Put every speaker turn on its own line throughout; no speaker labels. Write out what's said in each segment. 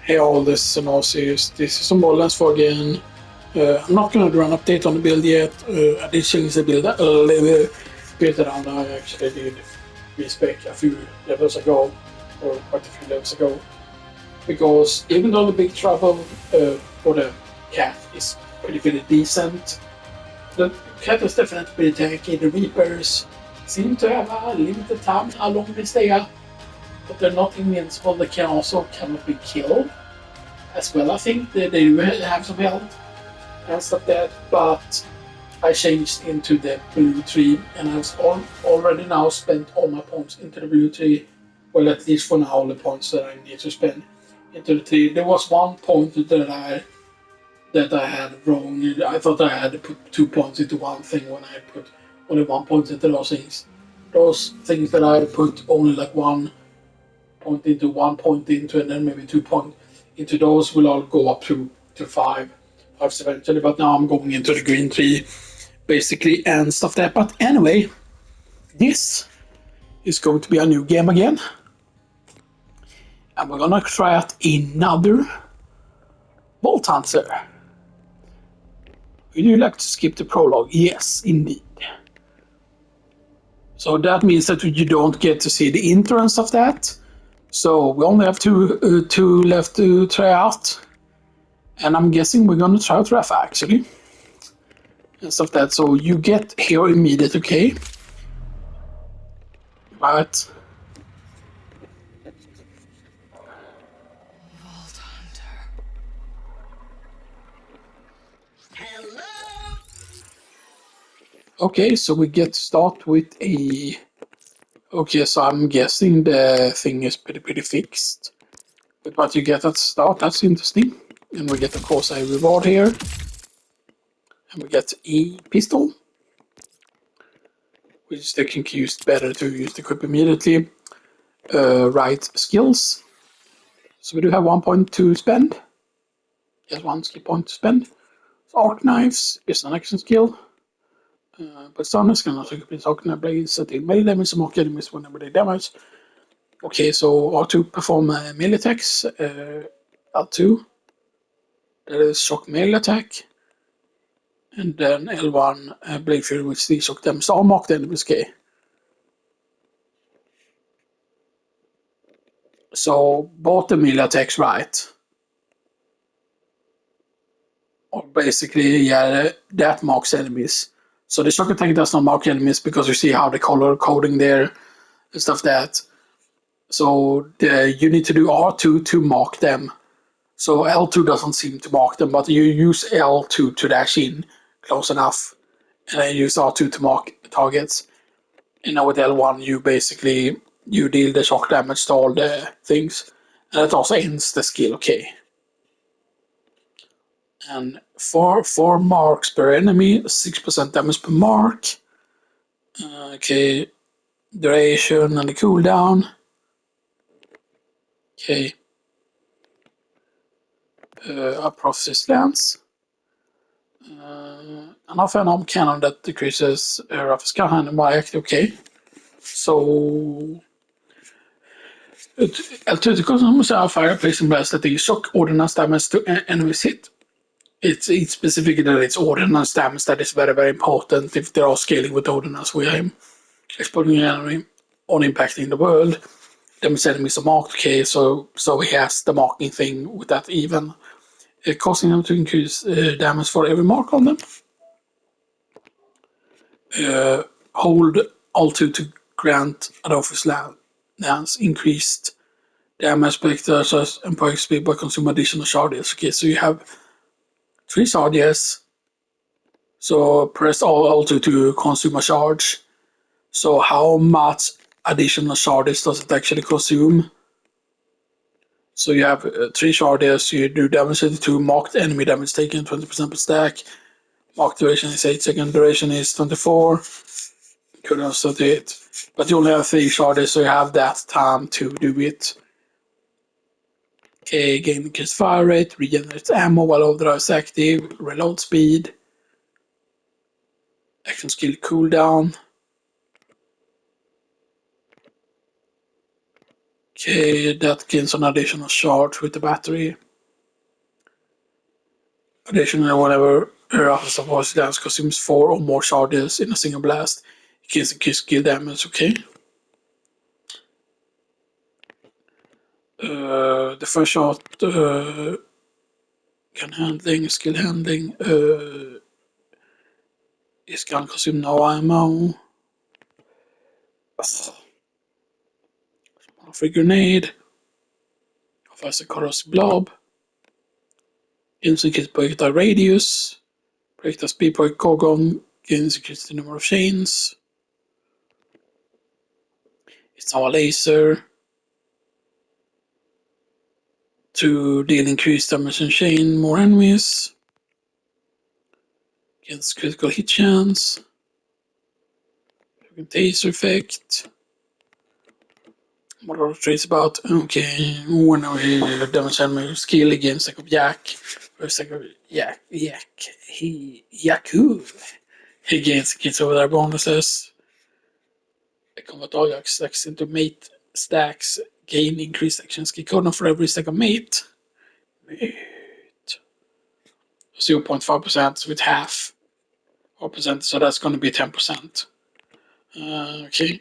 Hey all, this is Synopsis. This is some Borderlands 4 again. I'm not gonna do an update on the build yet. I did change the build a little bit around. I actually did respec a few levels ago, or quite a few levels ago. Because even though the big trouble for the cat is pretty decent, the cat is definitely pretty tanky. The Reapers seem to have a limited time how long they stay up, but they're not invincible. They can also cannot be killed as well. I think they do have some health and stuff like that, but I changed into the blue tree and I've already now spent all my points into the blue tree. Well, at least for now, all the points that I need to spend into the tree. There was one point that I had wrong. I thought I had to put 2 points into one thing when I put only 1 point into those things. Those things that I put only like 1 point into, 1 point into, and then maybe 2 points into, those will all go up to 5 eventually. But now I'm going into the green tree basically and stuff like that. But anyway, this is going to be a new game again. And we're gonna try out another Bolt Hunter. Would you like to skip the prologue? Yes, indeed. So that means that you don't get to see the intro and stuff like that. So we only have two left to try out. And I'm guessing we're gonna try out Rafa actually. And stuff like that. So you get here immediate, okay? Right.
Vault Hunter. Hello.
Okay, so we get to start with a. Okay, so I'm guessing the thing is pretty fixed. But what you get at the start, that's interesting. And we get, of course, a reward here. And we get a pistol, which they can use better to use the equip immediately. Right skills. So we do have 1 point to spend. Yes, 1 skill point to spend. So arc knives is an action skill. But stunners can also equip arc knife blades that deal melee damage and mark enemies whenever they damage. Okay, so R2 perform melee attacks. L2, that is shock melee attack. And then L1, blade fury, which the shock damage all marked enemies. Okay. So both the melee attacks, right? Or basically, yeah, that marks enemies. So the shock attack does not mark enemies because you see how the color coding there and stuff that. So you need to do R2 to mark them. So L2 doesn't seem to mark them, but you use L2 to dash in close enough, and then use R2 to mark targets. And now with L1, you deal the shock damage to all the things, and that also ends the skill. Okay. And 4 marks per enemy, 6% damage per mark. Okay, duration and the cooldown. Okay. A prophecy lance. An off cannon that decreases Rafa's cannon by active. Okay. So L2 consumes a fire placing blast that deals shock ordnance damage to enemies hit. It's specifically that it's ordnance damage that is very important if they are scaling with ordnance. We are exploding an enemy on impacting the world. Damage enemies are marked. Okay, so he has the marking thing with that even. Causing them to increase damage for every mark on them. Hold L2 to grant Adolphus Lance increased damage per exercise and per speed by consuming additional charges. Okay, so you have 3 charges. So press L2 to consume a charge. So how much additional charges does it actually consume? So you have 3 charges, you do damage 32, marked enemy damage taken 20% per stack. Mark duration is 8 seconds, duration is 24. Could also do it. But you only have 3 charges, so you have that time to do it. Okay, gain increased fire rate, regenerates ammo while overdrive is active, reload speed, action skill cooldown. Okay, that gains an additional charge with the battery. Additionally, whenever Rafa supports dance consumes 4 or more charges in a single blast, it gains increased skill damage, okay? The first shot, gun handling, skill handling, is gun consume no ammo. Free grenade. Offers a corrosive blob. Gains increased projectile radius. Projectile speed per Gorgon gains increased the number of chains. It's now a laser. To deal increased damage and chain more enemies. Against critical hit chance. Taser effect. What are the traits about? Okay, when we damage enemy skill against stack of Yak. Or stack of Yaku. He gets over their bonuses. The combat Ajax stacks into mate stacks. Gain increased action skill code for every stack of mate. 0.5% with half. 4%, so that's going to be 10%. Okay.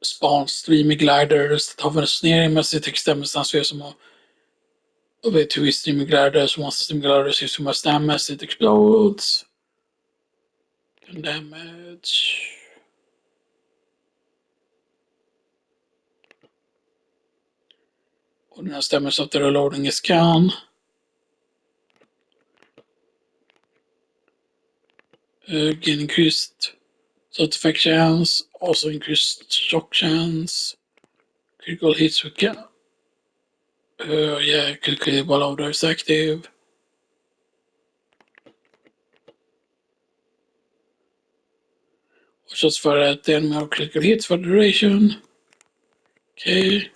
Spawns streaming gliders that har snedmässigt extremdistanser som over 2 streaming gliders. Once the streaming gliders use too much damage, it explodes. Gun damage. Ordinance damage after reloading is gun. Gain increased side effect chance, also increased shock chance. Critical hits with gun. Yeah, critical while order is active. Watch out för att den med critical hits for duration. Okay.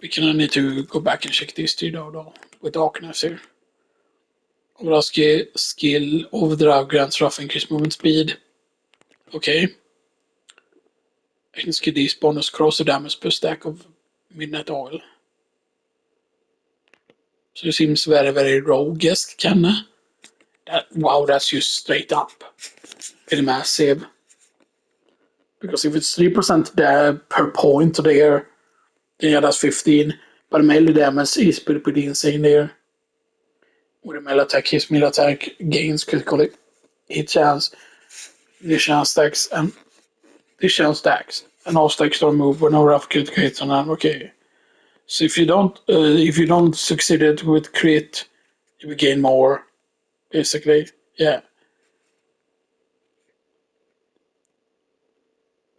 We kind of need to go back and check this too though with darkness here. Overall skill overdrive grants rough increased movement speed. Okay. Action skill these bonus corrosive damage per stack of midnight oil. So it seems very, very rogue-esque, kinda. Wow, that's just straight up. Pretty massive. Because if it's 3% there per point there, then yeah, that's 15. But melee damage is pretty insane there. With a melee attack, his melee attack gains critical hit chance, additional stacks, and additional stacks. And all stacks don't move when no rough critical hits on them. Okay. So if you don't succeed it with crit, you will gain more. Basically, yeah.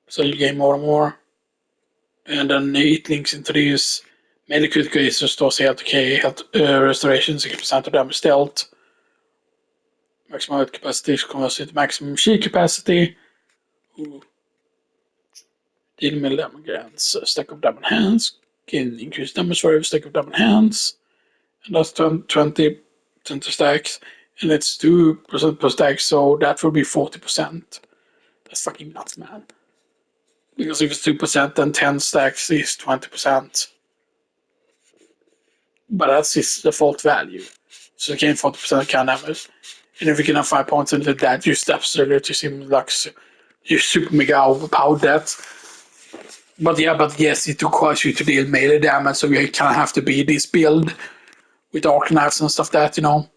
So you gain more and more. And then it links into these melee critical hits restores health, okay, health restoration, 60% of damage dealt. Maximum health capacity converts into maximum shield capacity. Ooh. Deal melee damage grants a stack of diamond hands. Gain increased damage for every stack of diamond hands. And that's 20 stacks. And it's 2% per stack, so that will be 40%. That's fucking nuts, man. Because if it's 2%, then 10 stacks is 20%. But that's his default value. So you gain 40% can damage. And if you can have 5 points into that, you absolutely to seem like you super mega overpowered that. But yes, it requires you to deal melee damage, so you kind of have to be this build with arc knives and stuff that, you know.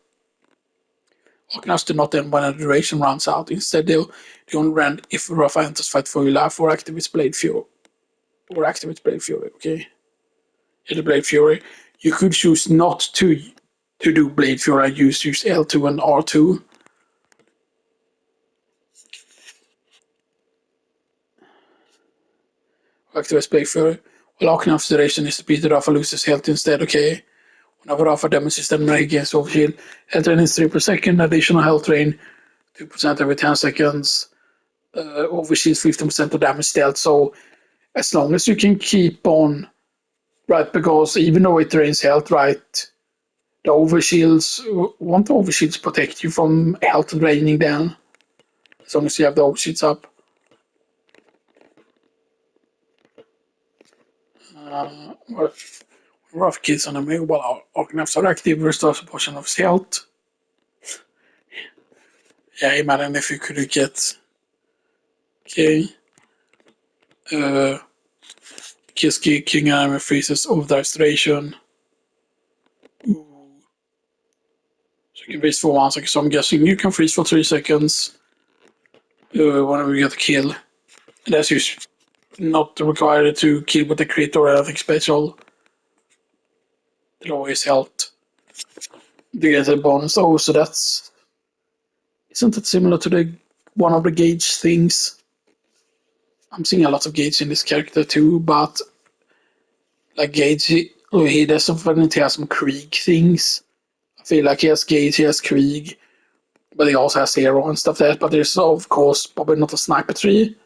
Arc knives do not end when a duration runs out. Instead, they only run if Rafa enters fight for your life or activates Blade Fury. Okay? In the Blade Fury, you could choose not to do Blade Fury and use L2 and R2. Activates Blade Fury. Well, Arc Knife's duration is repeated. Rafa loses health instead, okay? Whenever Rafa damages them against overshield, health drain is 3 per second, additional health drain 2% every 10 seconds. Overshield 15% of damage dealt, so as long as you can keep on, right, because even though it drains health, right, won't the overshields protect you from health draining down? as long as you have those sheets up. Well, rough kids on the mobile och nästan active restores a portion of his health. Yeah, imagine if you could get. Okay. Kiss King Enemy freezes over the restoration. So you can freeze for 1 second. So I'm guessing you can freeze for 3 seconds whenever you get a kill. And that's just not required to kill with the crit or anything special. It always helped to get a bonus. Oh, so that's. Isn't it similar to the one of the gauge things? I'm seeing a lot of gauge in this character too, but like gauge, he definitely has some Krieg things. I feel like he has gauge, he has Krieg, but he also has hero and stuff like that. But there's of course probably not a sniper tree.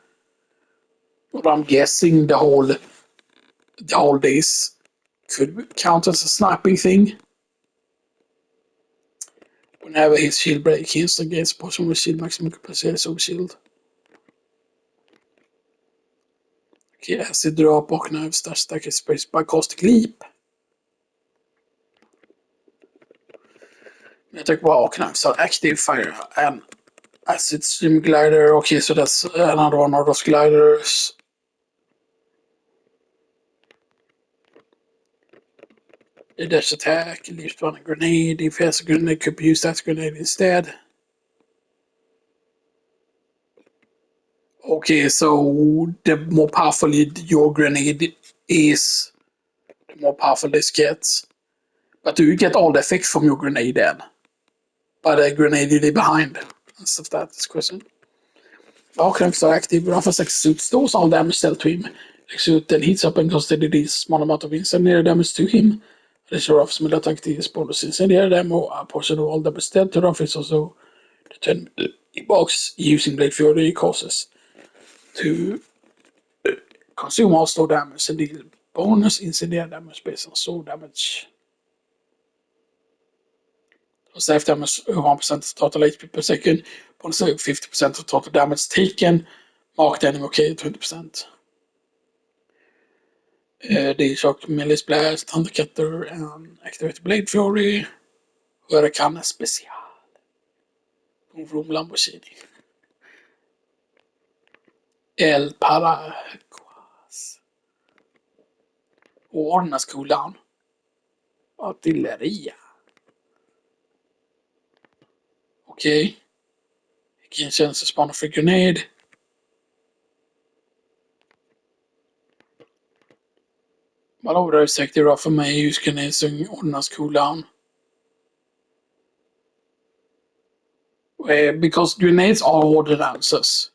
But I'm guessing the whole days could count as a sniping thing. Whenever his shield break, he instantly gains portion with shield maximum placeras over shield. Okej, acid drop och knivstar stackar space by caustic leap. Jag tycker bara knivstar active fire and acid stream glider. Okay, so that's another one of those gliders. A dash attack, leaves one a grenade. If he has a grenade, could use that grenade instead. Okay, so the more powerful your grenade is, the more powerful this gets. But do you get all the effects from your grenade then? By the grenade you leave behind? That's the question. Bakgrunds are active. Rafa's execute stores all damage dealt to him. Execute then heats up and constantly deals small amount of incendiary damage to him. Addition Rafa's melee attack deals bonus incendiary damage. A portion of all damage dealt to Rafa is also the 10 box using Blade Fury causes to consume all store damage and deal bonus incendiary damage based on store damage. Safe damage 1% total HP per second. Bonus 50% of total damage taken. Marked enemy okay 20%. Det är Shock, Melee Splash, Thundercutter and Activate Blade Fury. Hurricane special. Boom Vroom Lamborghini. El Paraguas. Ordnas cooldown. Artilleria. Okej. Vilken känns spawn för grenade. Man ordrar säkert det för mig hur ska ni som ordnas cooldown. Because grenades are ordinances.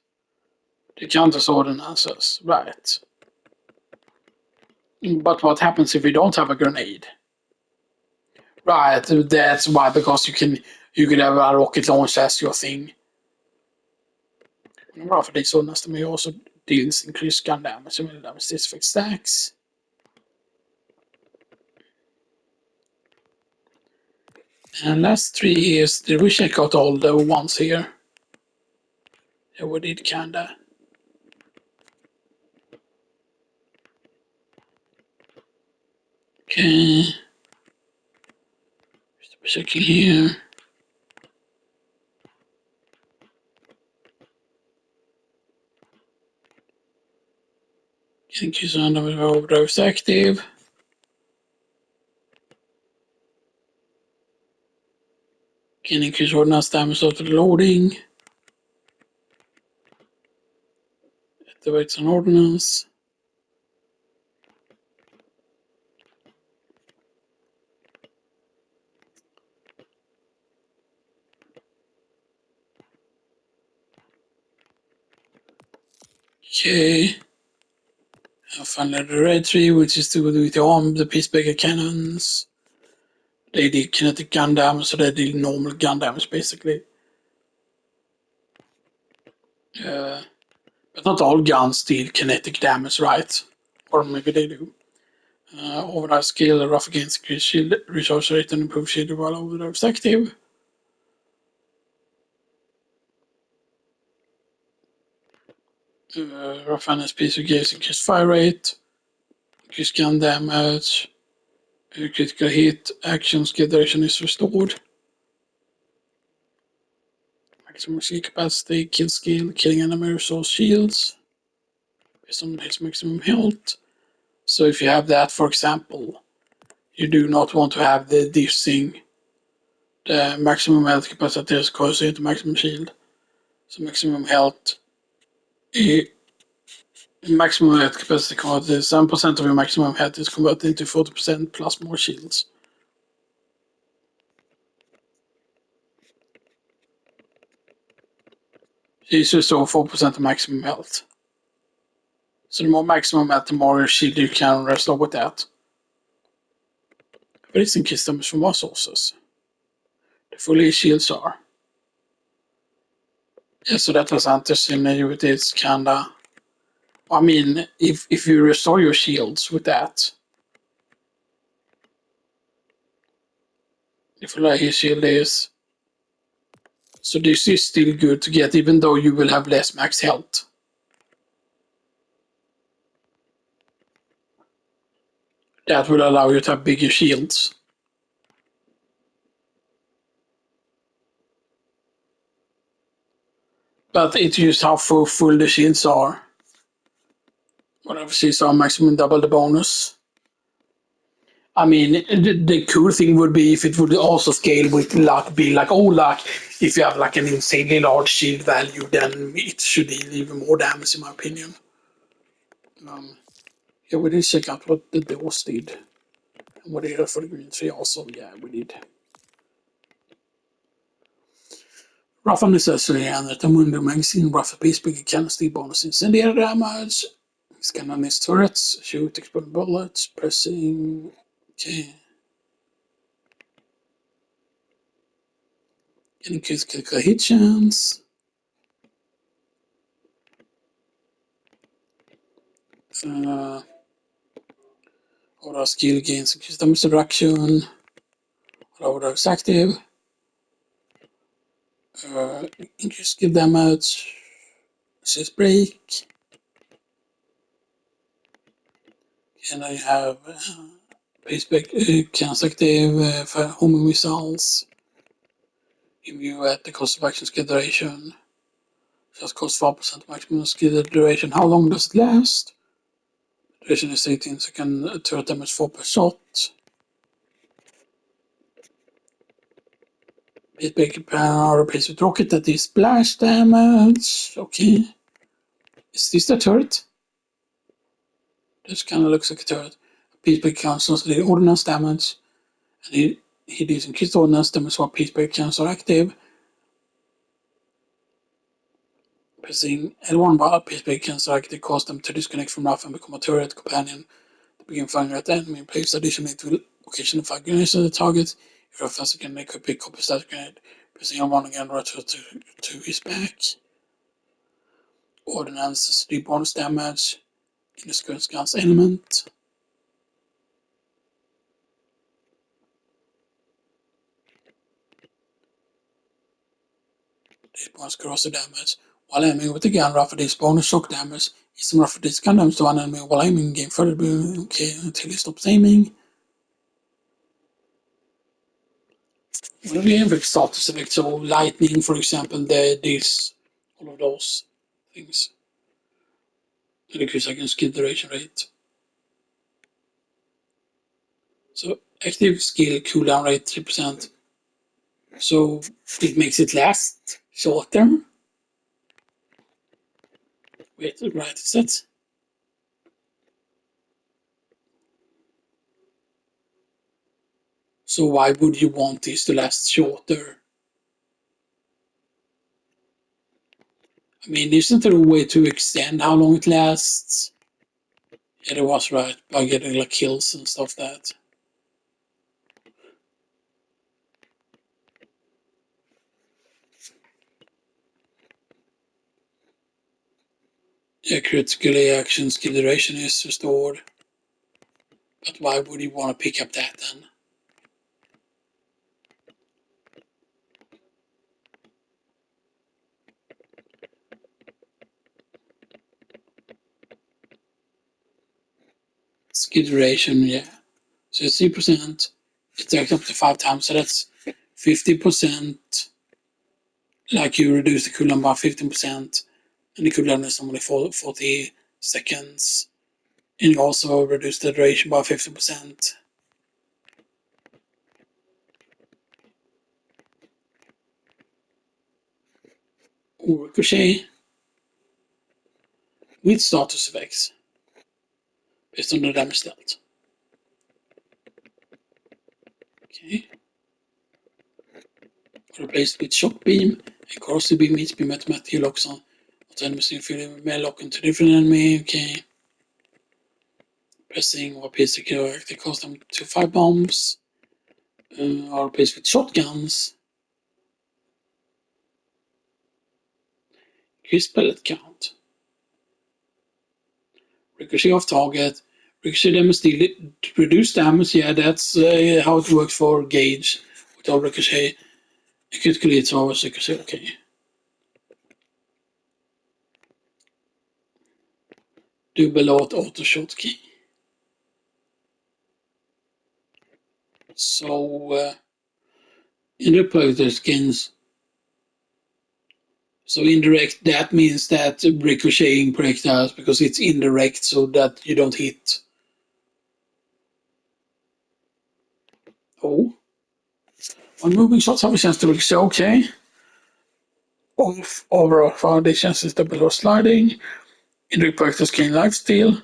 They count as ordinances, right? But what happens if you don't have a grenade? Right, that's why, because you can have a rocket launch as your thing. Varför det är så nästan men also deals increased gun damage and damage this fixed stacks. And last 3 years, did we check out all the ones here? Yeah, we did kinda. Okay. Just checking here. Increase on the overdrive active. Can increase ordnance damage after loading. Activates an ordnance. Okay. And finally the red tree, which is to do with the peacemaker cannons. They did kinetic gun damage, so they did normal gun damage basically. But not all guns deal kinetic damage, right? Or maybe they do. Overdrive skill, rough against increased shield recharge rate and improve shield while overdrive is active. Rafa and SP's gaze increase fire rate, increase gun damage, critical hit, action skill duration is restored. Maximum skill capacity, kill skill, killing enemy resource shields. Based on his maximum health. So if you have that, for example, you do not want to have this thing. The maximum health capacity is corresponding to maximum shield. So maximum health. Maximum health capacity converted 7% of your maximum health is converted into 40% plus more shields. So you restore 4% of maximum health. So the more maximum health, the more shield you can restore with that. But it's increased damage from what sources? The fully shields are. Yeah, so that was anti-synergy with its kinda. I mean, if you restore your shields with that, if like his shield is, so this is still good to get, even though you will have less max health. That will allow you to have bigger shields. But it's just how full the shields are. Whatever shields are, maximum double the bonus. I mean, the cool thing would be if it would also scale with luck, be like, oh, luck, if you have like an insanely large shield value, then it should deal even more damage, in my opinion. Yeah, we did check out what the doors did. And what they did for the green tree also, yeah, we did. Rafa necessary and at the window magazine, Rafa piece big canister bonus incendiary damage. Scan on his turrets, shoot explode bullets, pressing. Okay. Increase critical hit chance. Aura skill gains increased damage reduction. Aura is active. Increased skill damage. Says break. And I have Paceback cancel active for homing missiles. Immune at the cost of action skill duration. Just cost 4% maximum skill duration. How long does it last? Duration is 18 seconds. Turret damage 4 per shot. Paceback power replaced with rocket that is splash damage. Okay. Is this the turret? This kind of looks like a turret. Paceback cancels the ordnance damage. And he does increased ordnance damage while Paceback cancels are active. Pressing L1 while Paceback cancels are active cause them to disconnect from Rafa and become a turret companion. To begin firing at the enemy in place. Additionally, it will occasionally fire grenades at the target. If you're faster, can make a big copy status grenade. Pressing L1 again right to his back. Ordnance is 3 bonus damage in the current gun's element. This bonus corrosive damage. While aiming with the gun, Rafa deals bonus shock damage. Each Rafa deals gun damage to one enemy while aiming, gain further until he stops aiming. When we have status effects, so lightning, for example, deals all of those things. And increase against skill duration rate. So active skill cooldown rate 3%. So it makes it last shorter. Wait, right, is that? So why would you want this to last shorter? I mean, isn't there a way to extend how long it lasts? Yeah, it was right, by getting like kills and stuff that. Yeah, critically action skill duration is restored. But why would you want to pick up that then? skill duration, yeah. So it's 3%, it takes up to 5 times, so that's 50%. Like you reduce the cooldown by 15%, and the cooldown is normally 40 seconds. And you also reduce the duration by 50%. Or ricochet with status effects based on the damage dealt. Okay. Replaced with shock beam and corrosive beam each beam automatically locks on enemies may lock into different enemy. Okay. Pressing or piercing character cost them to 5 bombs. Or replaced with shotguns. Increase pellet count. Ricochet off target. Ricochet damage deal reduce damage. Yeah, that's how it works for Gauge. Without Ricochet, critically it's always Ricochet. Okay. Double auto shot key. So indirect projectile skins. So indirect, that means that ricocheting projectiles because it's indirect, so that you don't hit. Oh, when moving shots have a chance to ricochet. Okay. Off overall foundation is the below sliding. Indirect projectiles gain lifesteal.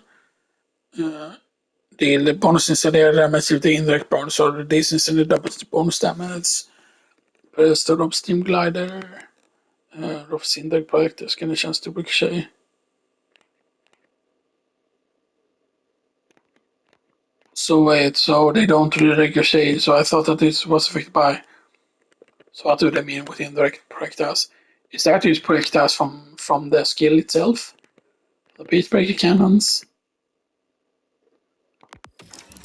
The bonus instead of damage with the indirect bonus or the distance and the double bonus damage. Press the Rob Steam Glider. Rob's indirect projectiles gain a chance to ricochet. So wait, so they don't ricochet, so I thought that this was affected by. So what do they mean with indirect projectiles? Is that use projectiles from the skill itself? The Peacebreaker cannons.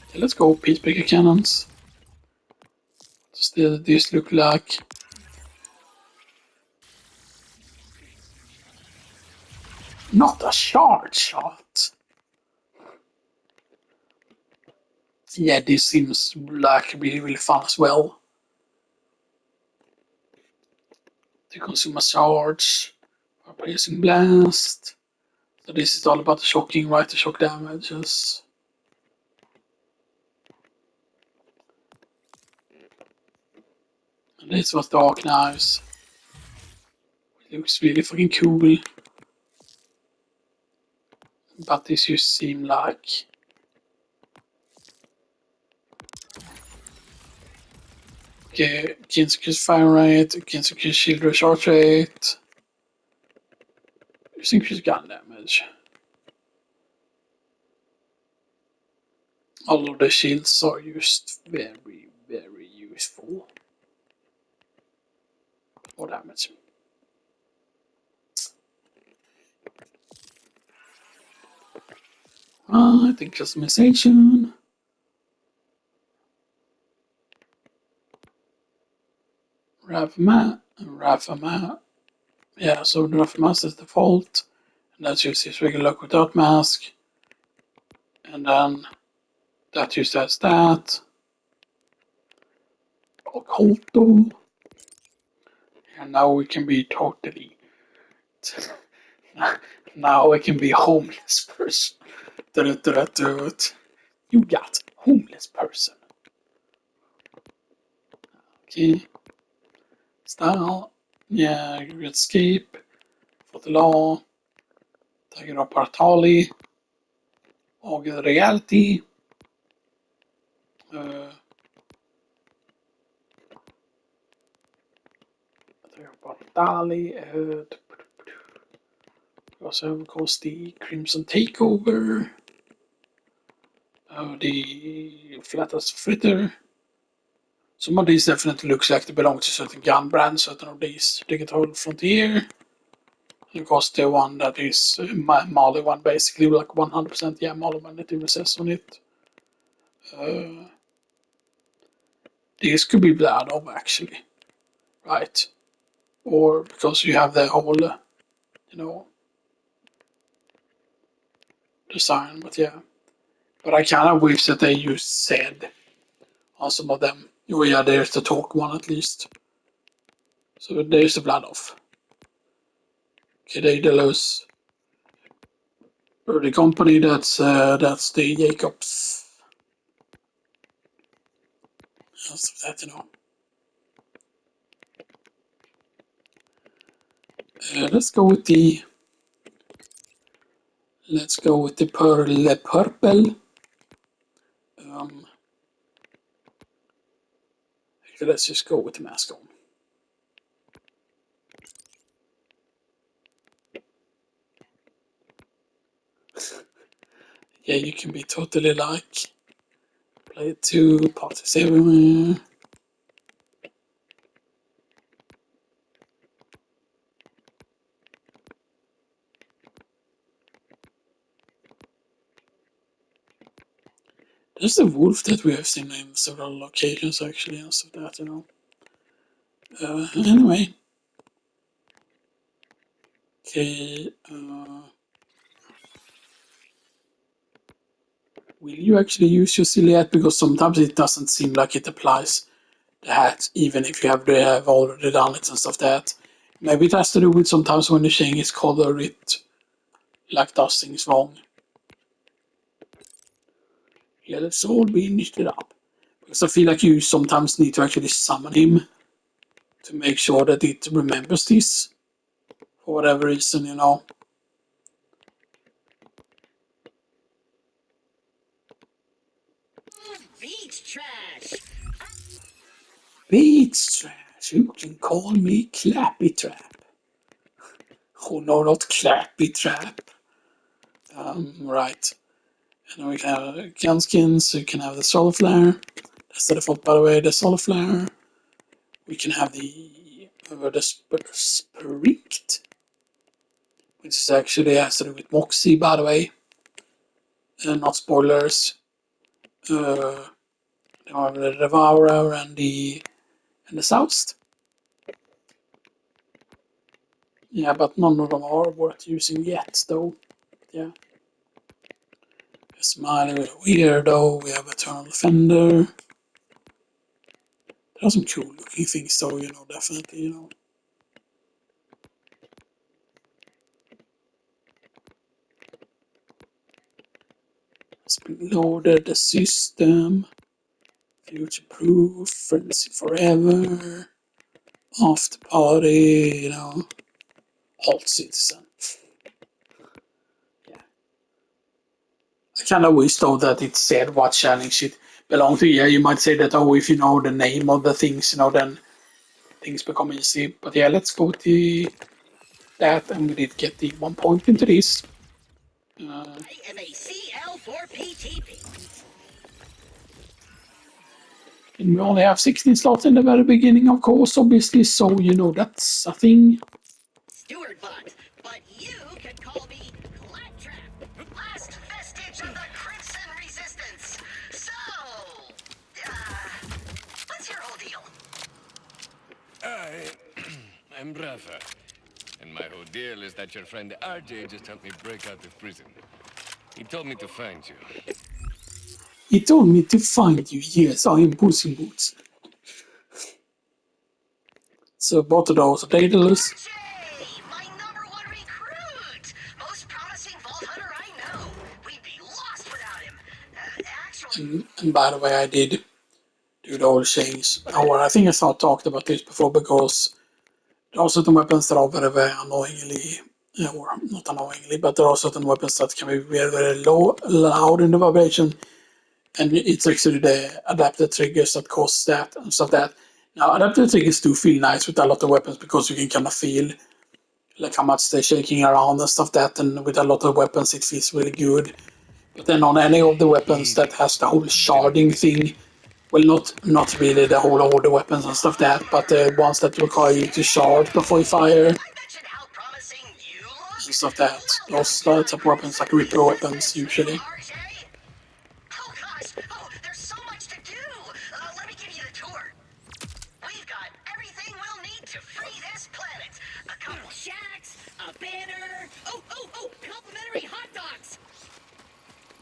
Okay, let's go Peacebreaker cannons. Does this look like? Not a shard shot. Yeah, this seems like really, really fun as well. To consume a charge, or piercing blast. So this is all about the shocking, right? The shock damages. And this was Dark Knives. It looks really fucking cool. But this just seem like okay, against increase fire rate, against increase shield recharge rate, just increase gun damage. All of the shields are just very, very useful for damage. I think customization. Rafa. Yeah, so the Rafa mask is default. And that's just his regular look without mask. And then that just has that. Occulto. And now we can be totally. Now I can be a homeless person. You got homeless person. Okay. Style. Yeah, escape. For the law. Tager upp Partali. Augmented reality. Tager upp Partali. Also of course the Crimson Takeover. The Flattest Fritter. Some of these definitely looks like they belong to certain gun brands, certain of these Digital Frontier. And of course the one that is Mali one basically like 100% yeah Mali when it even says on it. This could be blood of actually. Right. Or because you have the whole design, but yeah. But I kind of wish that they used said on some of them. Oh yeah, there's the talk one at least. So there's the blood off. Okay, Daedalus. Or the company that's the Jacobs. That's that, you know. Let's go with the purple. Actually, let's just go with the mask on. Yeah, you can be totally like play it to parties everywhere. There's the wolf that we have seen in several locations actually, and stuff that, you know. Anyway. Okay. Will you actually use your silhouette? Because sometimes it doesn't seem like it applies the hat, even if you have already done it and stuff that. Maybe it has to do with sometimes when the shading is color, it like does things wrong. Yeah, let's all be knitted up. Because I feel like you sometimes need to actually summon him to make sure that it remembers this. For whatever reason, you know.
Beach trash.
Beach trash. You can call me Clappy Trap. Oh no, not Clappy Trap. Right. And then we can have gun skins, we can have the solar flare. That's the default, by the way, the solar flare. We can have the Sprinked, which is actually has to do with Moxie, by the way. Not spoilers. Uh, the Devourer and the Soust. Yeah, but none of them are worth using yet, though. Yeah. Smiley with a Weirdo, we have Eternal Defender. There are some cool looking things, though, you know, definitely, you know. It's been loaded, the system, future proof, frenzy forever, after party, you know, halt citizen. Yeah. I kind of wish though that it said what challenge it belonged to. Yeah, you might say that, oh, if you know the name of the things, you know, then things become easy. But yeah, let's go to that, and we did get the 1 point into this.
I am a CL4PTP.
And we only have 16 slots in the very beginning, of course, obviously, so you know that's a thing.
Steward bot, but you can call me Claptrap. Last vestige of the Crimson Resistance. So, what's your whole deal?
I'm Rafa. And my whole deal is that your friend RJ just helped me break out of prison. He told me to find you.
He told me to find you. Yes, I am Puss in Boots. So both of those are Daedalus.
RJ, my #1 recruit. Most promising vault hunter I know. We'd be lost without him. Actually,
And by the way, I did do the whole change. Or I think I talked about this before because there are certain weapons that are very, very annoyingly, or not annoyingly, but there are certain weapons that can be very, very loud in the vibration. And it's actually the adaptive triggers that cause that and stuff that. Now, adaptive triggers do feel nice with a lot of weapons because you can kind of feel like how much they're shaking around and stuff that, and with a lot of weapons it feels really good. But then on any of the weapons
Easy.
that has the whole sharding thing, well, not really the whole order weapons and stuff that, but the ones that require you to shard before you fire
I mentioned how promising you look.
and stuff that. Those
Welcome
type
to
of
my
weapons like
Crimson
Reaper weapons
Resistance,
usually.
RJ. Oh gosh, there's so much to do. Let me give you the tour. We've got everything we'll need to free this planet. A couple shacks, a banner. Oh, complimentary hot dogs.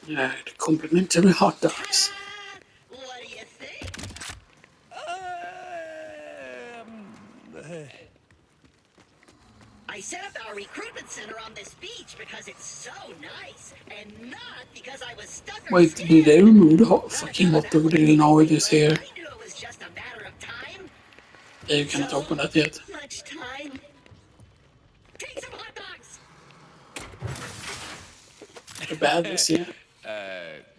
Yeah, the Complimentary hot dogs.
What do you think? I set up our recruitment center on this beach because it's so nice, and not because I was stuck or
Wait,
scared.
did they remove the fucking hot dog really now it is here?
I knew it was just a matter of time.
Yeah, you cannot open that yet.
Much time. Take some hot dogs.
The bad is here.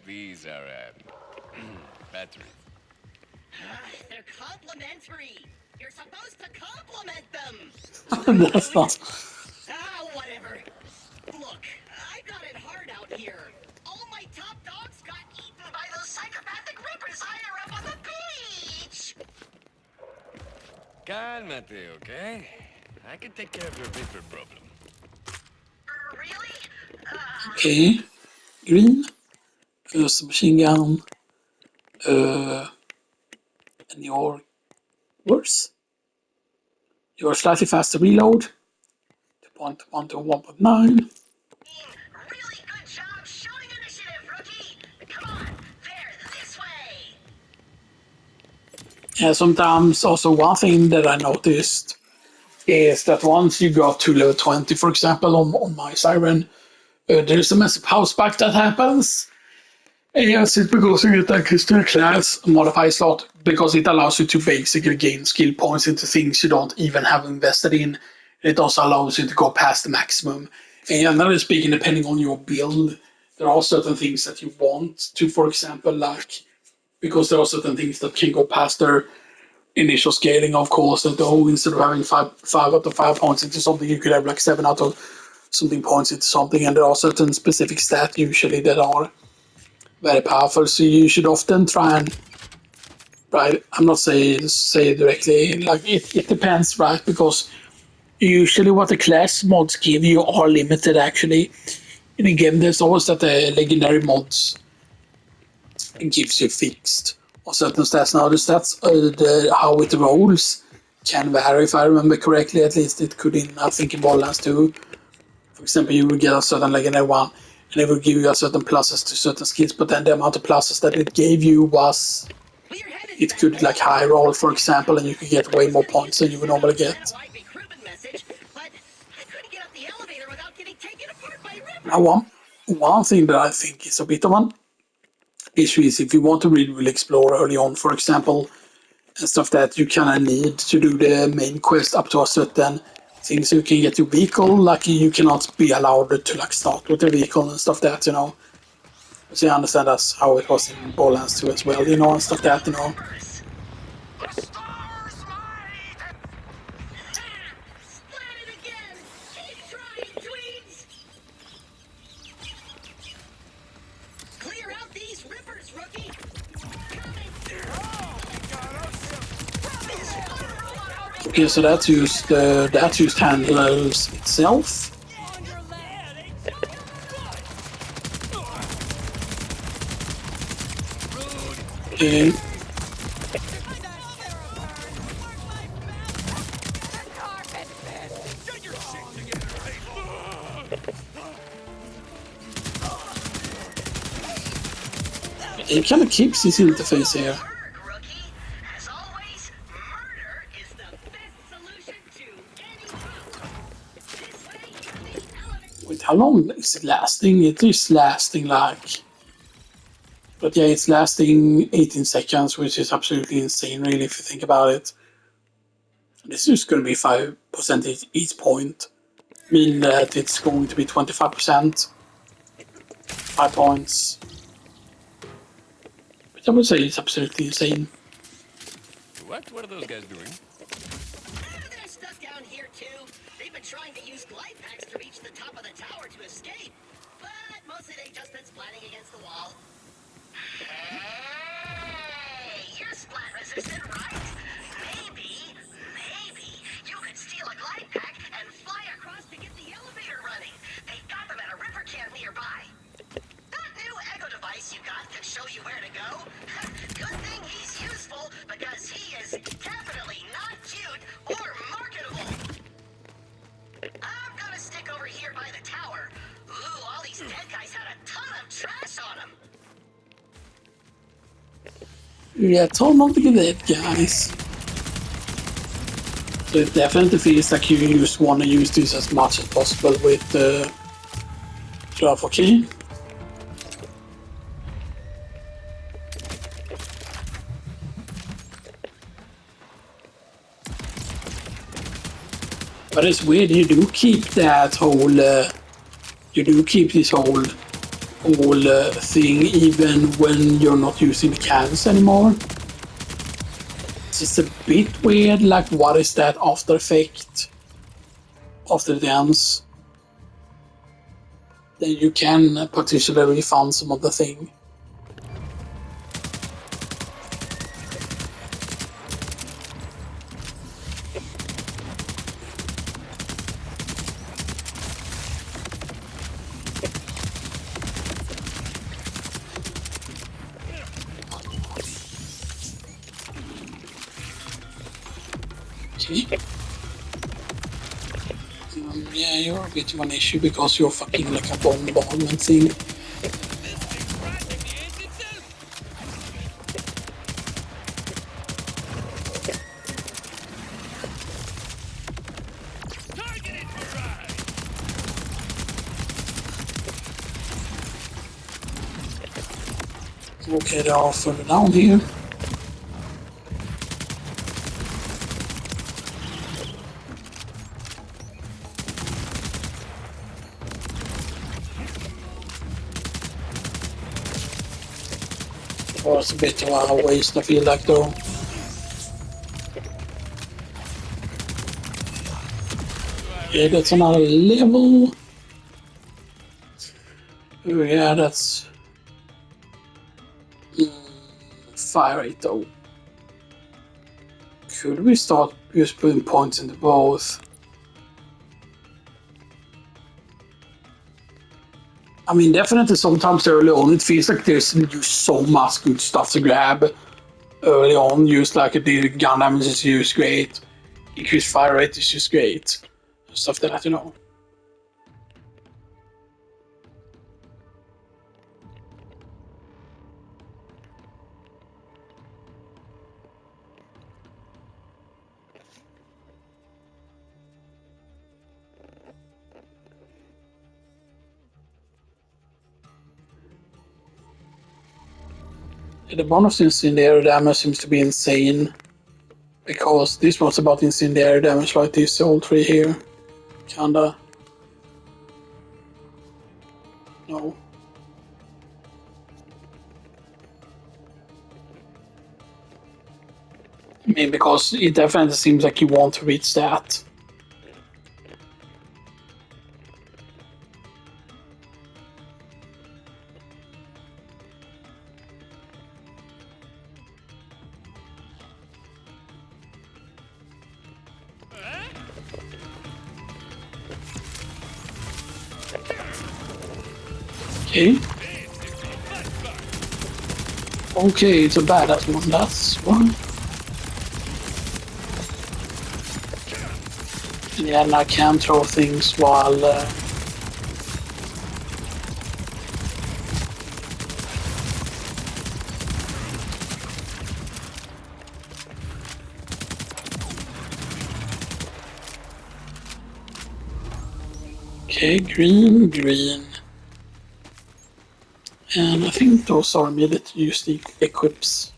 These are batteries.
They're complimentary. You're supposed to compliment them.
That's not.
Whatever. Look, I got it hard out here. All my top dogs got eaten by those psychopathic rippers higher up on the beach.
Cálmate, okay? I can take care of your vapor problem.
Really?
Okay. Green. Machine gun. And your worse. Your slightly faster reload. 2.1 to 1.9.
Really good job showing initiative, rookie. Come on, there, this way.
Yeah, sometimes also one thing that I noticed is that once you got to level 20, for example, on my Siren, there's a massive house back that happens. And yes, it's because you get access to a class modify slot because it allows you to basically gain skill points into things you don't even have invested in. It also allows you to go past the maximum. And generally speaking, depending on your build, there are certain things that you want to, for example, like, because there are certain things that can go past their initial scaling, of course, that instead of having five out of 5 points into something, you could have like 7 out of something points into something, and there are certain specific stats usually that are very powerful. So you should often try and right. I'm not saying say directly like it depends, right? Because usually what the class mods give you are limited. Actually, in a game, there's always that the legendary mods gives you fixed or certain stats. Now the stats, how it rolls can vary. If I remember correctly, at least it could in I think in Borderlands 2. For example, you would get a certain legendary one, and it would give you a certain pluses to certain skills. But then the amount of pluses that it gave you was it could like high roll, for example, and you could get way more points than you would normally get. Now, one thing that I think is a bit of an issue is if you want to really explore early on, for example, and stuff that you kind of need to do the main quest up to a certain thing so you can get your vehicle. Like you cannot be allowed to like start with the vehicle and stuff that, you know. So I understand that's how it was in Borderlands 2 as well, you know, and stuff that, you know. Okay, so that's used handles itself. Okay. It kind of keeps his interface here. Wait, how long is it lasting? It is lasting like... But yeah, it's lasting 18 seconds, which is absolutely insane, really, if you think about it. This is going to be 5% each point, meaning that it's going to be 25%. 5 points. Which I would say is absolutely insane.
What are those guys doing?
They're stuck down here too. They've been trying to use glide packs to reach the top of the tower to escape, but mostly they've just been splatting against the wall. Hey, you're splat resistant, right? Maybe you could steal a glide pack and fly across to get the elevator running. They've got them at a river camp nearby. That new echo device you got can show you where to go. Good thing he's useful because he is definitely not cute or marketable. I'm gonna stick over here by the tower. Ooh, all these dead guys had a ton of trash on them.
Yeah, told not to get it, guys. So it definitely feels like you just want to use this as much as possible with the Rafa key. But it's weird, you do keep that whole, you do keep this whole thing even when you're not using the cannons anymore. It's just a bit weird, like what is that after effect after the dance? Then you can potentially refund some of the thing. Okay. Yeah, you're a bit of an issue because you're fucking like a bombardment thing. Okay, they are further down here. Oh, it's a bit of a waste, I feel like, though. Yeah, that's another level. Oh, yeah, that's... fire rate, though. Should we start just putting points into both? I mean, definitely sometimes early on it feels like there's just so much good stuff to grab. Early on, just like the gun damage is just great. Increased fire rate is just great. Stuff like that, you know. The bonus incendiary damage seems to be insane. Because this was about incendiary damage, right? These all three here. Kinda. No. I mean, because it definitely seems like you want to reach that. Okay. Okay, it's a badass one, that's one. Yeah, and I can throw things while... Okay, green, green. And I think those are immediate use the equips.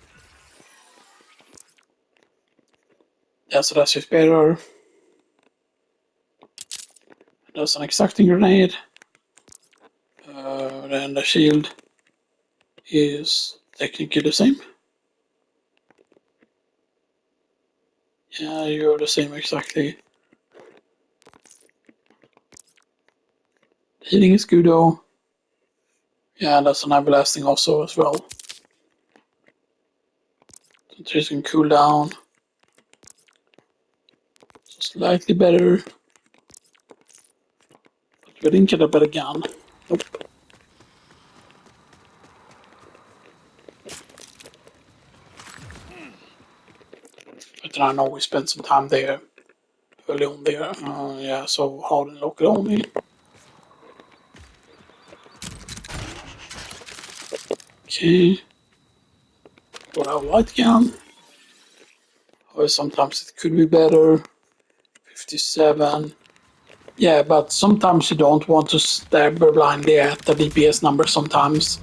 Yeah, so that's just better. That's an exacting grenade. Then the shield is technically the same. Yeah, you're the same exactly. Healing is good though. Yeah, that's an everlasting also as well. Concentration cooldown. Slightly better. But we didn't get a better gun. Nope. But then I know we spent some time there. Early on there. Yeah, so hard and local only. Okay. what I like again. Or sometimes it could be better. 57. Yeah, but sometimes you don't want to stab blindly at the DPS number sometimes.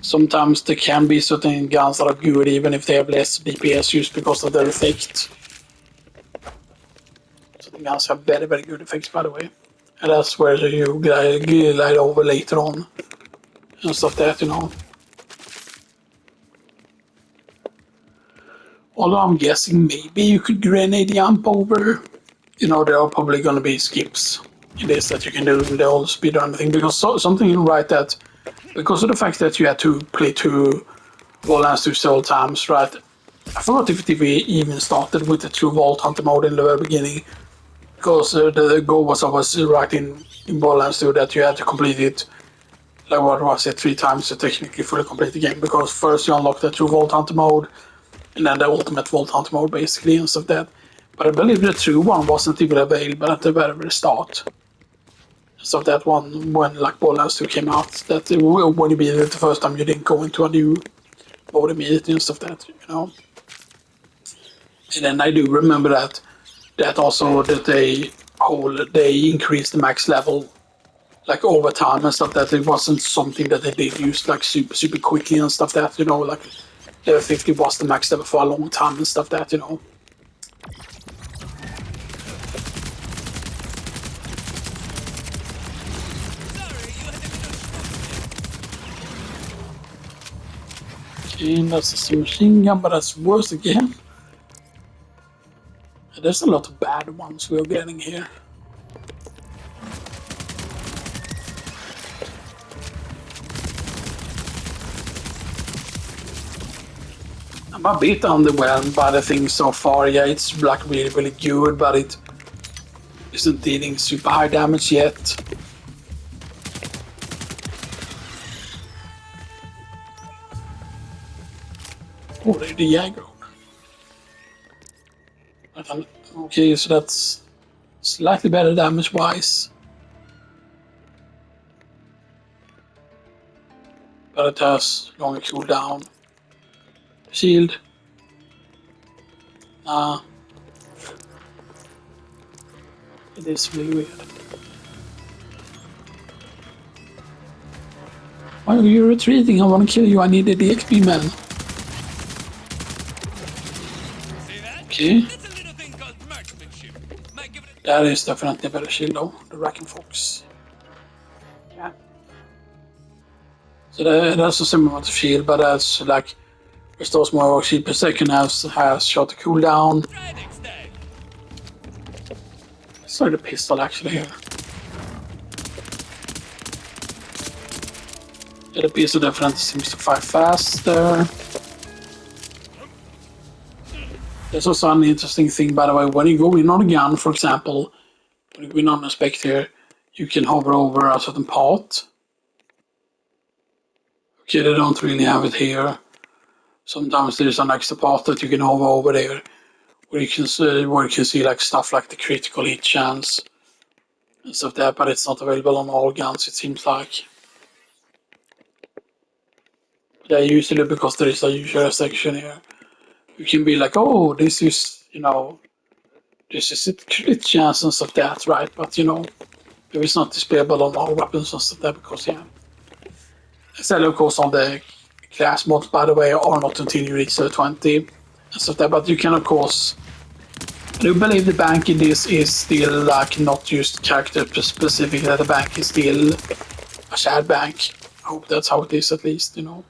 Sometimes there can be certain guns that are good even if they have less DPS just because of their effect. Certain guns have very, very good effects, by the way. And that's where you glide over later on. And stuff that, you know. Although I'm guessing maybe you could grenade jump over. You know, there are probably going to be skips in this that you can do with the whole speedrun thing. Because something right that, because of the fact that you had to play two Borderlands 2 several times, right? I forgot if we even started with the 2 Vault Hunter mode in the very beginning. Because the goal was always right in Borderlands 2 that you had to complete it, like what was it, 3 times to technically fully complete the game. Because first you unlock the 2 Vault Hunter mode, and then the ultimate Vault Hunter mode basically and stuff that. But I believe the true one wasn't even available at the very start. So that one, when like Borderlands 2 came out, that when you beat it the first time, you didn't go into a new mode immediately and stuff that, you know. And then I do remember that also that they increased the max level like over time and stuff that it wasn't something that they did use like super quickly and stuff that, you know, like level 50 was the max level for a long time and stuff that, you know. Okay, that's a submachine gun, but that's worse again. There's a lot of bad ones we're getting here. I'm a bit underwhelmed by the thing so far. Yeah, it's like really, really good, but it isn't dealing super high damage yet. Oh, they're the Jaeger. Okay, so that's slightly better damage-wise. But it has longer cooldown. Shield. Nah. It is really weird. Why are you retreating? I want to kill you. I need the XP, man. Okay. That is definitely a better shield though, the Racking Fox. Yeah. So that's a similar to shield, but that's like restores more shield per second, has shorter cooldown. Sorry, the pistol actually here. Yeah, the pistol definitely seems to fire faster. There's also an interesting thing, by the way, when you go in on a gun, for example, when you go in on a Spectre, you can hover over a certain part. Okay, they don't really have it here. Sometimes there's an extra part that you can hover over there, where you can see like stuff like the critical hit chance and stuff there, but it's not available on all guns, it seems like. Yeah, usually because there is a user section here. You can be like, oh, this is, you know, this is a crit chance and stuff like that, right? But, you know, if it's not displayable on all weapons and stuff like that, because, yeah. Instead, of course, on the class mods, by the way, are not until you reach level 20 and stuff like that, but you can, of course, I do believe the bank in this is still, like, not just character specific, that the bank is still a shared bank. I hope that's how it is, at least, you know.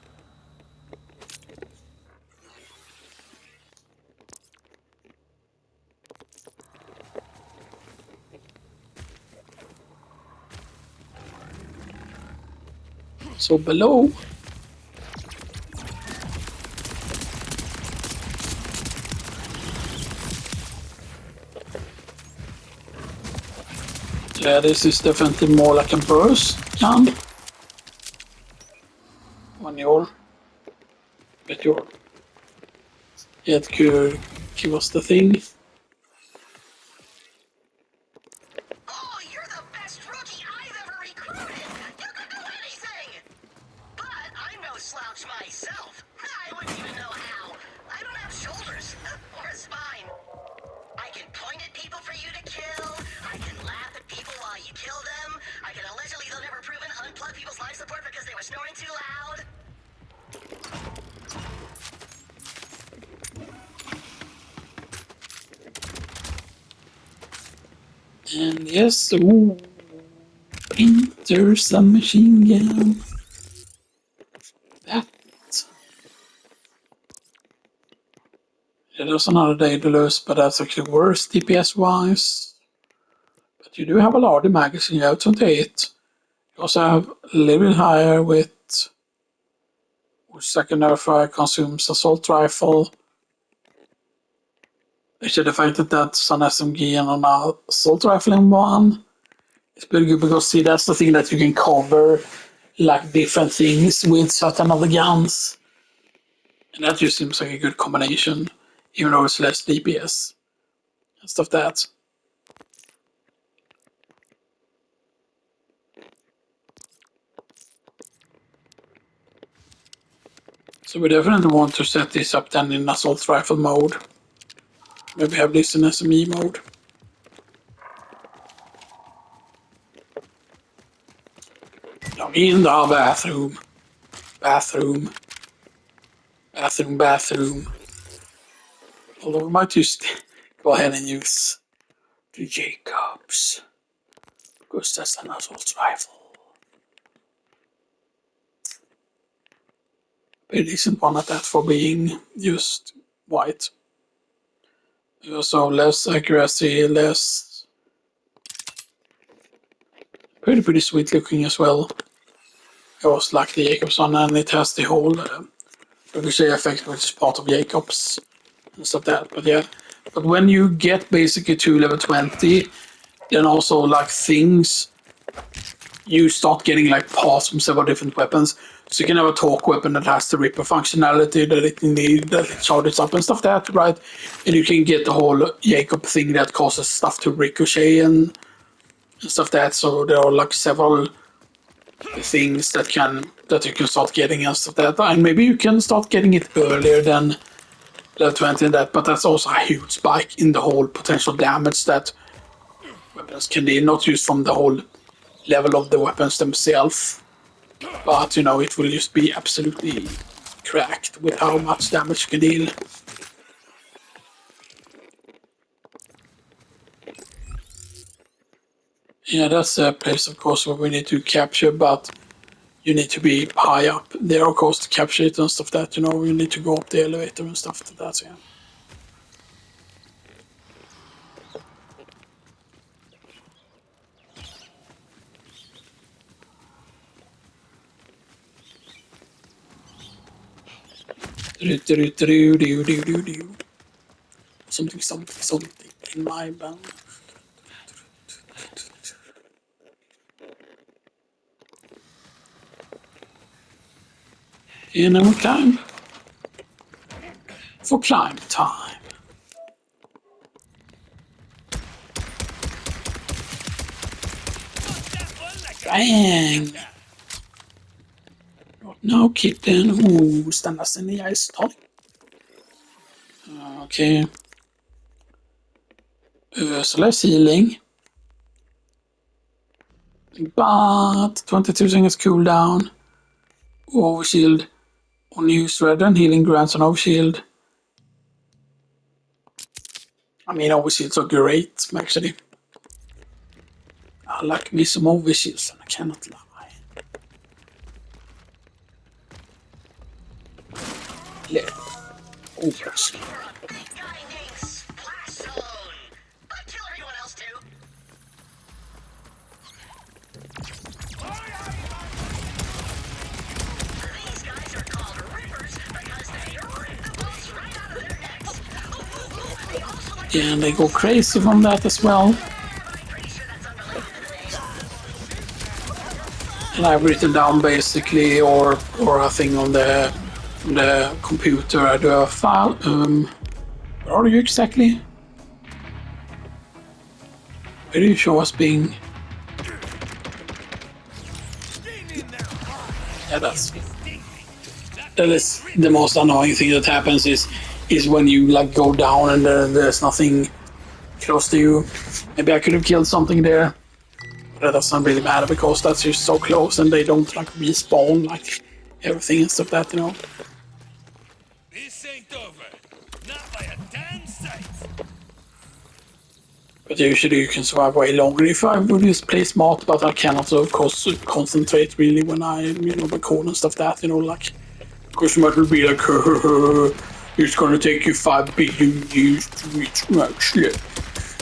So below, yeah, this is definitely more like a burst gun. When you're get your it could give us the thing.
Oh, you're the best rookie I've ever recruited! You can do anything! But I'm no slouch myself. I wouldn't even know how. I don't have shoulders or a spine. I can point at people for you to kill. I can laugh at people while you kill them. I can allegedly, though never proven, unplug people's life support because they were snoring too loud.
And yes, ooh, there's a machine gun. That. Yeah, there's another Daedalus, but that's actually worse DPS-wise. But you do have a larger magazine, you have 28. You also have a little bit higher with secondary fire consumes assault rifle. Actually, the fact that that's an SMG and an assault rifle in one is pretty good because, see, that's the thing that you can cover like different things with certain other guns. And that just seems like a good combination, even though it's less DPS and stuff like that. So we definitely want to set this up then in assault rifle mode. Maybe have this in SME mode. I'm in the bathroom. Bathroom. Bathroom, bathroom. Although we might just go ahead and use the Jacobs. Because that's an assault rifle. Pretty decent one at that for being just white. Also less accuracy, less... Pretty sweet looking as well. It was like the Jacobs one, and it has the whole ricochet effect, which is part of Jacobs and stuff like that. But yeah, but when you get basically to level 20, then also like things, you start getting like parts from several different weapons. So you can have a torque weapon that has the Ripper functionality that it needs, that it charges up and stuff like that, right? And you can get the whole Jacob thing that causes stuff to ricochet and stuff like that. So there are like several things that you can start getting and stuff like that. And maybe you can start getting it earlier than level 20 and that, but that's also a huge spike in the whole potential damage that weapons can deal, not just from the whole level of the weapons themselves, but you know, it will just be absolutely cracked with how much damage you can deal. Yeah, that's a place, of course, where we need to capture, but you need to be high up there, of course, to capture it and stuff that, you know, you need to go up the elevator and stuff like that, yeah. Something in my band. And then we climb. For climb time. Bang! No kitten. Stanna sig ner i stad. Okay. Useless healing. But 22 seconds cooldown. Overshield. On use red and healing grants an overshield. I mean, overshields are great, actually. I like me some overshields, and I cannot lie. Let overshield. Yeah, and they go crazy from that as well. And I've written down basically, or a thing on the computer. I do a file. Where are you exactly? Where do you show us being? Yeah, that is the most annoying thing that happens is is when you like go down and there's nothing close to you. Maybe I could have killed something there. But that doesn't really matter because that's just so close and they don't like respawn like everything and stuff that, you know.
This ain't over. Not by a damn sight.
But usually you can survive way longer if I would just play smart, but I cannot of course concentrate really when I, you know, record and stuff that, you know, like, because you might be like, it's gonna take you 5 billion years to reach max level.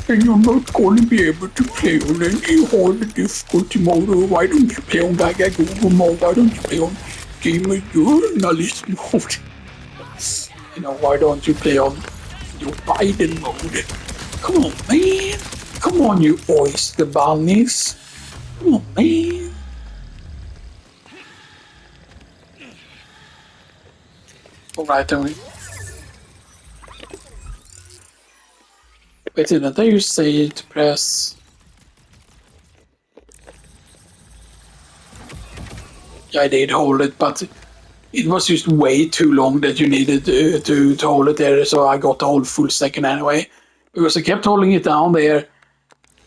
And you're not gonna be able to play on any harder difficulty mode, or why don't you play on Gaga Google mode, why don't you play on Gamer Journalist mode? You know, why don't you play on your Biden mode? Come on, man. Come on, you oyster bunnies. Come on, man. Alright, then. Wait, didn't they just say to press? Yeah, I did hold it, but it was just way too long that you needed to hold it there, so I got the whole full second anyway. Because I kept holding it down there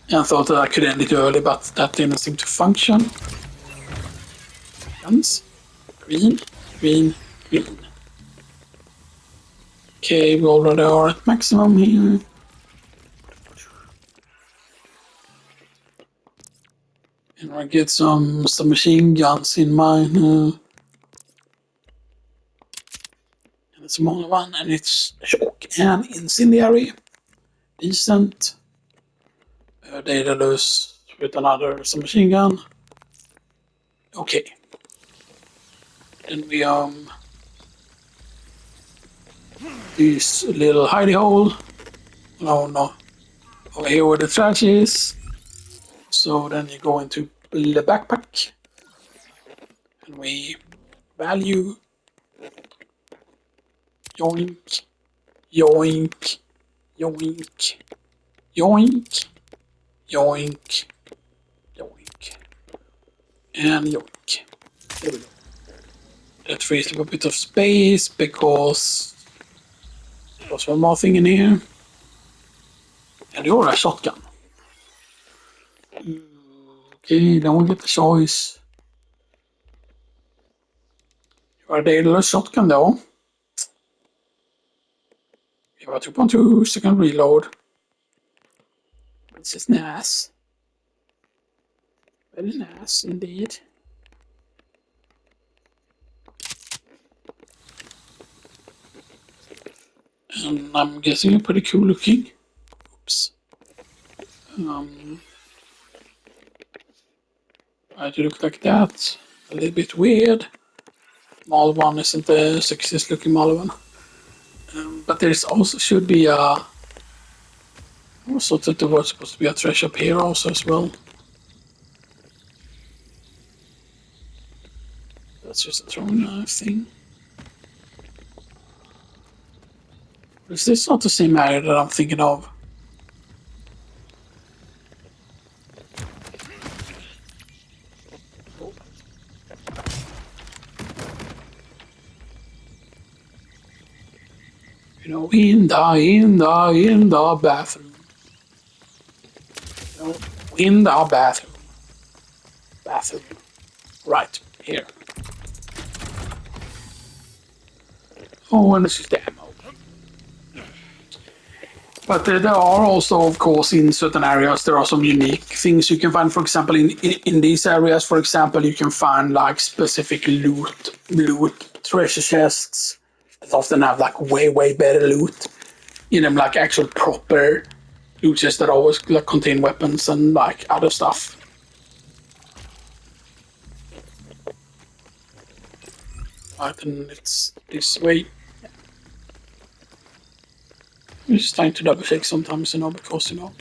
and thought that I could end it early, but that didn't seem to function. Guns. Green, green, green. Okay, we already are at maximum here. And I get some machine guns in mine. And it's a smaller one, and it's shock and incendiary. Decent. Daedalus with another submachine gun. Okay. Then we this little hidey hole. No. Over here where the trash is. So then you go into the backpack. And we value. Yoink. Yoink. Yoink. Yoink. Yoink. Yoink. And yoink. There we go. That frees up a bit of space because there's one more thing in here. And you're a shotgun. Okay, then we get the choice. You are a Daedalus shotgun though. You have a 2.2 second reload. This is nice. Very nice indeed. And I'm guessing pretty cool looking. Oops. Why do you look like that? A little bit weird. Mall one isn't the sexiest looking Mall one. But there also should be a. I thought that there was supposed to be a trash up here also as well. That's just a throwing knife thing. Is this not the same area that I'm thinking of? You know, in the bathroom. You know, in the bathroom. Bathroom. Right, here. Oh, and this is the ammo. But there are also, of course, in certain areas, there are some unique things you can find. For example, in these areas, for example, you can find like specific loot treasure chests that often have like way better loot in them, like actual proper loot chests that always like contain weapons and like other stuff. Right, and it's this way. I'm just trying to double check sometimes, you know, because, you know,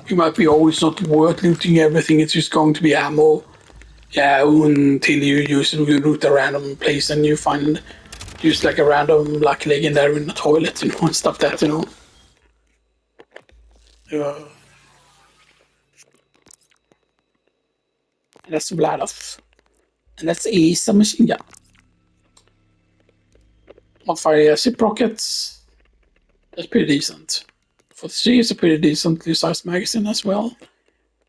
you might be always not worth looting everything. It's just going to be ammo. Yeah, until you loot a random place and you find just like a random like legendary in the toilet, you know, and stuff that, you know. That's a lot of. And that's a submachine gun. Modifier zip rockets. That's pretty decent. 43 is a pretty decently sized magazine as well.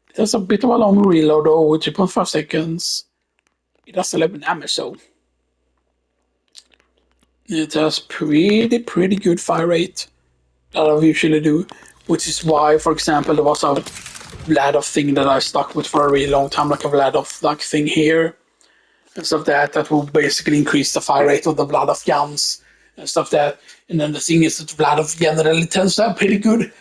It has a bit of a long reload though, 3.5 seconds. It has 11 damage though. It has pretty good fire rate that I usually do, which is why, for example, there was a Vlad thing that I stuck with for a really long time, like a Vlad like thing here and stuff that will basically increase the fire rate of the Vlad guns and stuff that. And then the thing is that Vlad generally tends to have pretty good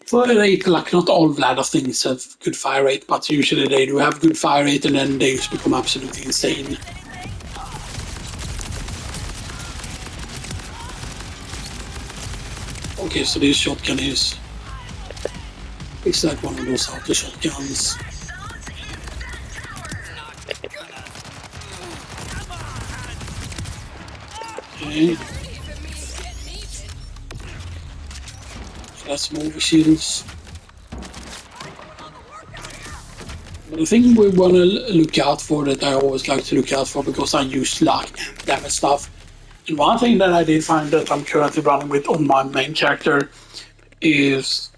fire rate. Like not all Vlad things have good fire rate, but usually they do have good fire rate, and then they just become absolutely insane. Okay, so this shotgun is like one of those auto shotguns. Okay. So that's some overshields. But the thing we want to look out for, that I always like to look out for because I use like damage stuff. And one thing that I did find that I'm currently running with on my main character is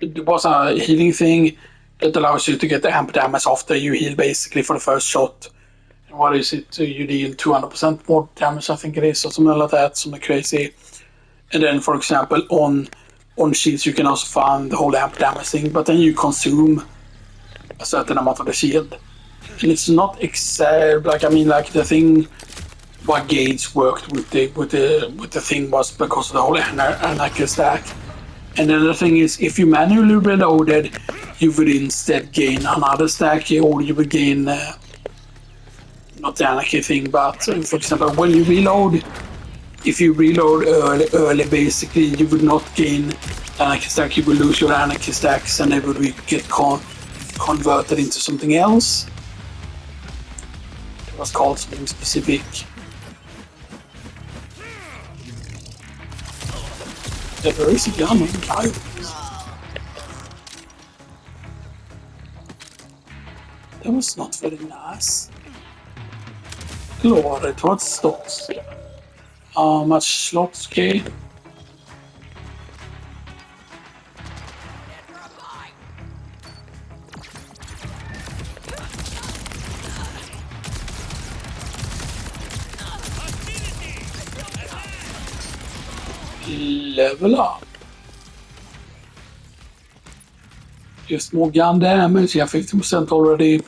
there was a healing thing that allows you to get the amp damage after you heal basically for the first shot. And what is it? You deal 200% more damage, I think it is, or something like that, something crazy. And then, for example, on shields you can also find the whole amp damage thing, but then you consume a certain amount of the shield. And it's not exact, like the thing why Gates worked with the thing was because of the whole anarchy stack. And then the thing is, if you manually reloaded, you would instead gain another stack, or you would gain not the anarchy thing, but for example, when you reload, if you reload early, basically you would not gain anarchy stack, you would lose your anarchy stacks, and they would get converted into something else. It was called something specific. Yeah, there is a gun on the guy. That was not very nice. Glory towards slots. How much slots, okay? Level up. Just more gun damage, yeah, 50% already.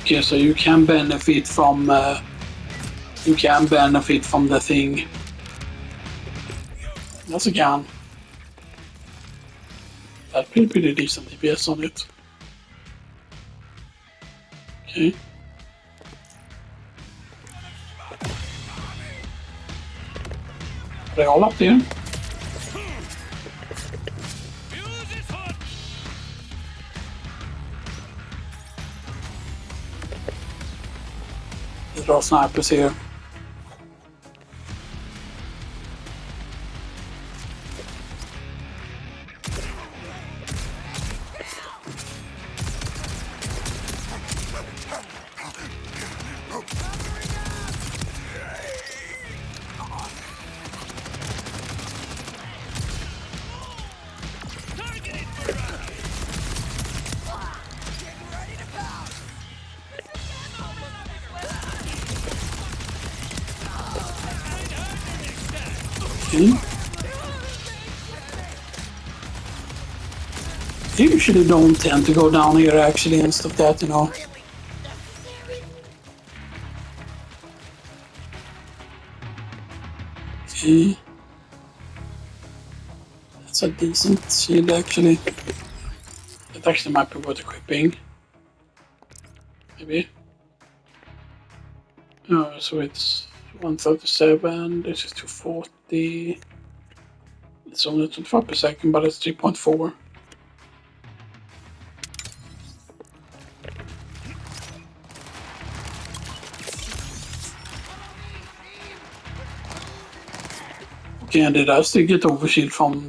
Okay, so you can benefit from the thing. That's a gun. That's pretty decent DPS on it. Okay. Are they all up there? There are snipers here. Okay. They usually don't tend to go down here actually and stuff that, you know. Okay. That's a decent shield actually. It actually might be worth equipping. Maybe. Oh, so it's 137, this is 240. It's only 25 per second, but it's 3.4. Okay, and did I still get overshield from